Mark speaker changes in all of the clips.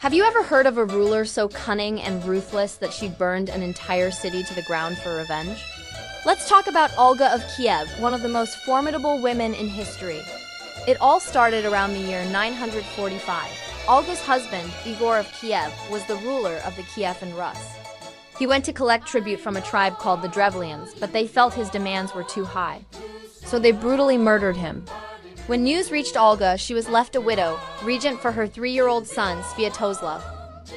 Speaker 1: Have you ever heard of a ruler so cunning and ruthless that she burned an entire city to the ground for revenge? Let's talk about Olga of Kiev, one of the most formidable women in history. It all started around the year 945. Olga's husband, Igor of Kiev, was the ruler of the Kievan Rus. He went to collect tribute from a tribe called the Drevlians, but they felt his demands were too high. So they brutally murdered him. When news reached Olga, she was left a widow, regent for her 3-year-old son, Sviatoslav.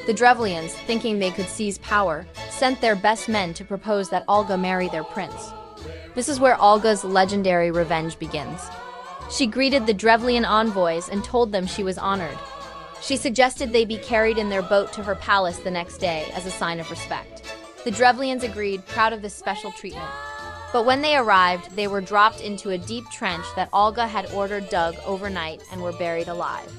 Speaker 1: The Drevlians, thinking they could seize power, sent their best men to propose that Olga marry their prince. This is where Olga's legendary revenge begins. She greeted the Drevlian envoys and told them she was honored. She suggested they be carried in their boat to her palace the next day as a sign of respect. The Drevlians agreed, proud of this special treatment. But when they arrived, they were dropped into a deep trench that Olga had ordered dug overnight and were buried alive.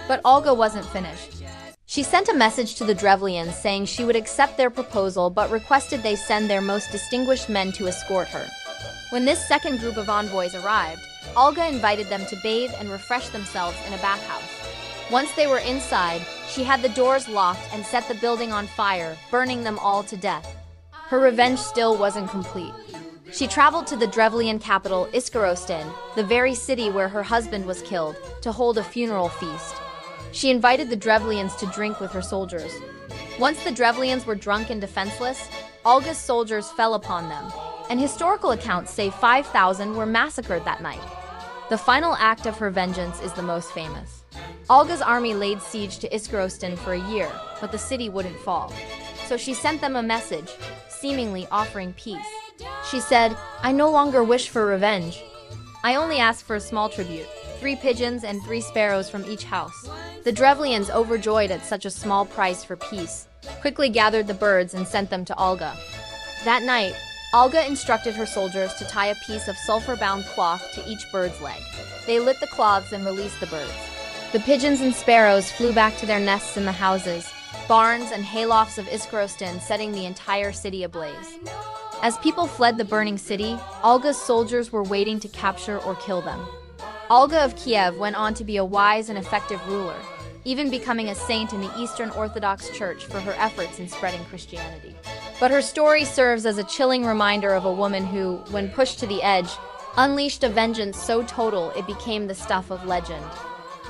Speaker 1: But Olga wasn't finished. She sent a message to the Drevlians saying she would accept their proposal but requested they send their most distinguished men to escort her. When this second group of envoys arrived, Olga invited them to bathe and refresh themselves in a bathhouse. Once they were inside, she had the doors locked and set the building on fire, burning them all to death. Her revenge still wasn't complete. She traveled to the Drevlian capital, Iskorosten, the very city where her husband was killed, to hold a funeral feast. She invited the Drevlians to drink with her soldiers. Once the Drevlians were drunk and defenseless, Olga's soldiers fell upon them, and historical accounts say 5,000 were massacred that night. The final act of her vengeance is the most famous. Olga's army laid siege to Iskorosten for a year, but the city wouldn't fall. So she sent them a message, seemingly offering peace. She said, "I no longer wish for revenge. I only ask for a small tribute, 3 pigeons and 3 sparrows from each house." The Drevlians, overjoyed at such a small price for peace, quickly gathered the birds and sent them to Olga. That night, Olga instructed her soldiers to tie a piece of sulfur-bound cloth to each bird's leg. They lit the cloths and released the birds. The pigeons and sparrows flew back to their nests in the houses, barns, and haylofts of Iskorosten, setting the entire city ablaze. As people fled the burning city, Olga's soldiers were waiting to capture or kill them. Olga of Kiev went on to be a wise and effective ruler, even becoming a saint in the Eastern Orthodox Church for her efforts in spreading Christianity. But her story serves as a chilling reminder of a woman who, when pushed to the edge, unleashed a vengeance so total it became the stuff of legend.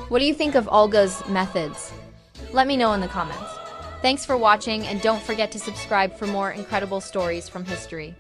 Speaker 1: What do you think of Olga's methods? Let me know in the comments. Thanks for watching, and don't forget to subscribe for more incredible stories from history.